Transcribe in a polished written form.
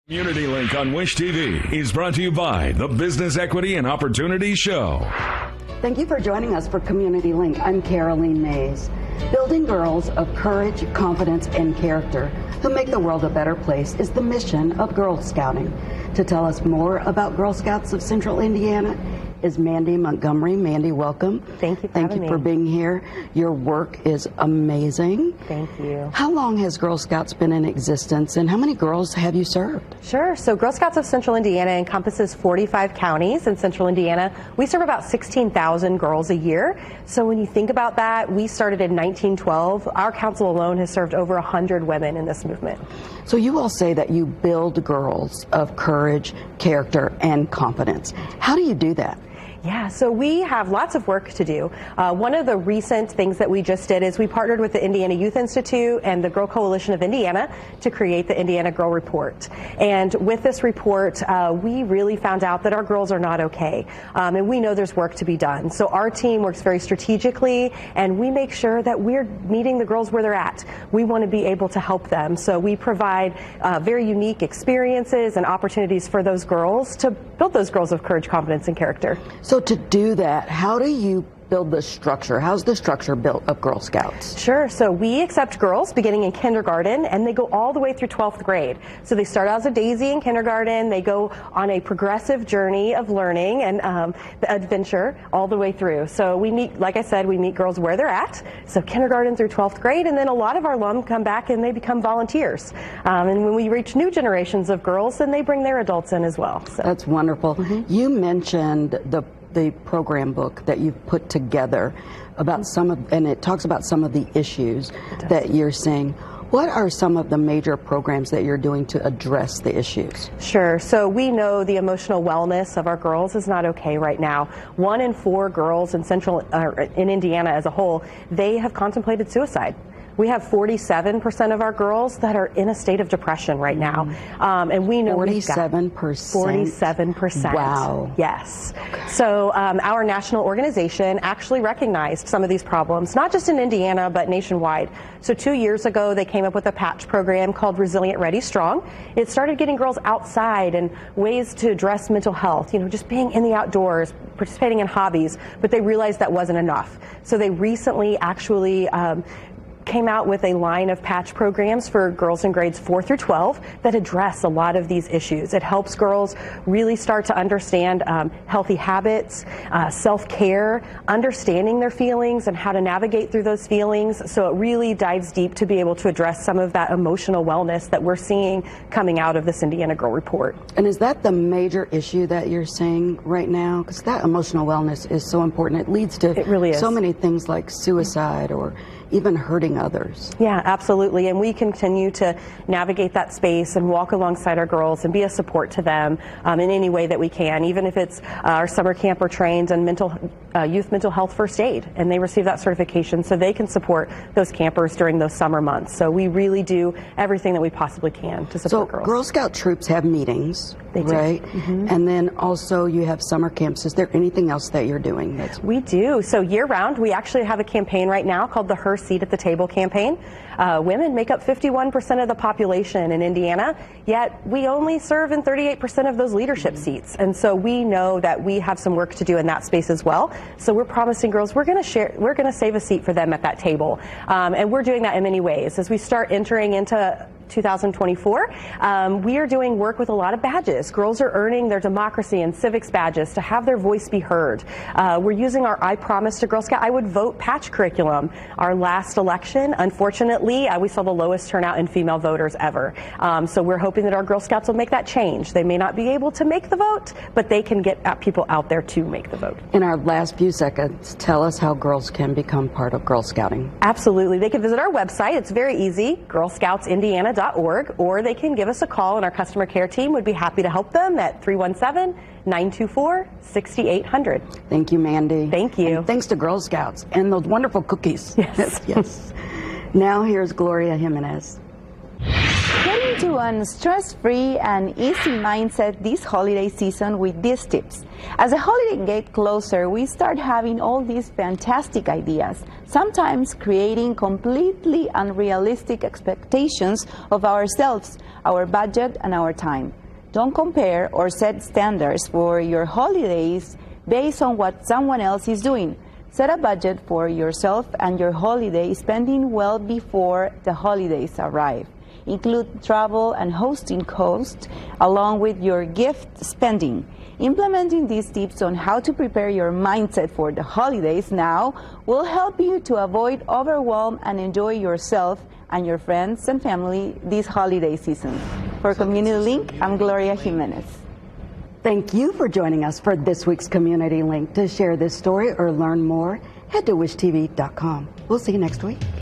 Community Link on Wish TV is brought to you by the Business Equity and Opportunity Show. Thank you for joining us for Community Link. I'm Caroline Mays. Building girls of courage, confidence, and character who make the world a better place is the mission of Girl Scouting. To tell us more about Girl Scouts of Central Indiana is Mandy Montgomery. Mandy, welcome. Thank you for Thank having you me. for being here. Your work is amazing. Thank you. How long has Girl Scouts been in existence, and how many girls have you served? Sure. So Girl Scouts of Central Indiana encompasses 45 counties in Central Indiana. We serve about 16,000 girls a year. So when you think about that, we started in 1912. Our council alone has served over 100 women in this movement. So you all say that you build girls of courage, character, and confidence. How do you do that? Yeah, so we have lots of work to do. One of the recent things that we just did is we partnered with the Indiana Youth Institute and the Girl Coalition of Indiana to create the Indiana Girl Report. And with this report, we really found out that our girls are not okay. And we know there's work to be done. So our team works very strategically, and we make sure that we're meeting the girls where they're at. We want to be able to help them. So we provide very unique experiences and opportunities for those girls to build those girls of courage, confidence, and character. So to do that, how do you build the structure? How's the structure built of Girl Scouts? Sure. So we accept girls beginning in kindergarten, and they go all the way through 12th grade. So they start out as a daisy in kindergarten. They go on a progressive journey of learning and the adventure all the way through. So we meet, like I said, we meet girls where they're at. So kindergarten through 12th grade, and then a lot of our alum come back and they become volunteers. And when we reach new generations of girls, then they bring their adults in as well. So. That's wonderful. You mentioned the program book that you've put together about and it talks about some of the issues that you're seeing. What are some of the major programs that you're doing to address the issues? Sure. So we know the emotional wellness of our girls is not okay right now. 1 in 4 girls in in Indiana as a whole, they have contemplated suicide. We have 47% of our girls that are in a state of depression right now. And we know 47%? 47%. Wow. Yes. Okay. So our national organization actually recognized some of these problems, not just in Indiana, but nationwide. So 2 years ago, they came up with a patch program called Resilient Ready Strong. It started getting girls outside and ways to address mental health, just being in the outdoors, participating in hobbies, but they realized that wasn't enough. So they recently actually came out with a line of patch programs for girls in grades 4 through 12 that address a lot of these issues. It helps girls really start to understand healthy habits, self-care, understanding their feelings and how to navigate through those feelings. So it really dives deep to be able to address some of that emotional wellness that we're seeing coming out of this Indiana Girl Report. And is that the major issue that you're seeing right now? Because that emotional wellness is so important. It leads to so many things like suicide or even hurting others. Yeah, absolutely. And we continue to navigate that space and walk alongside our girls and be a support to them in any way that we can, even if it's our summer camper trained and youth mental health first aid, and they receive that certification so they can support those campers during those summer months. So we really do everything that we possibly can to support girls. Girl Scout troops have meetings, they do. Right? And then also you have summer camps. Is there anything else that you're doing? We do. So year round, we actually have a campaign right now called the Her Seat at the Table campaign. Women make up 51% of the population in Indiana, yet we only serve in 38% of those leadership seats. And so we know that we have some work to do in that space as well. So we're promising girls we're going to save a seat for them at that table. And we're doing that in many ways. As we start entering into 2024, we are doing work with a lot of badges. Girls are earning their democracy and civics badges to have their voice be heard. We're using our I Promise to Girl Scout I Would Vote patch curriculum. Our last election, unfortunately, we saw the lowest turnout in female voters ever. So we're hoping that our Girl Scouts will make that change. They may not be able to make the vote, but they can get people out there to make the vote. In our last few seconds, tell us how girls can become part of Girl Scouting. Absolutely. They can visit our website. It's very easy, girlscoutsindiana.org, or they can give us a call, and our customer care team would be happy to help them at 317-924-6800. Thank you, Mandy. Thank you. And thanks to Girl Scouts and those wonderful cookies. Yes. Yes. Now here's Gloria Jimenez. What do you into a stress-free and easy mindset this holiday season with these tips. As the holiday gets closer, we start having all these fantastic ideas, sometimes creating completely unrealistic expectations of ourselves, our budget, and our time. Don't compare or set standards for your holidays based on what someone else is doing. Set a budget for yourself and your holiday spending well before the holidays arrive. Include travel and hosting costs along with your gift spending. Implementing these tips on how to prepare your mindset for the holidays now will help you to avoid overwhelm and enjoy yourself and your friends and family this holiday season. For Community Link, I'm Gloria Jimenez. Thank you for joining us for this week's Community Link. To share this story or learn more, head to wishtv.com. We'll see you next week.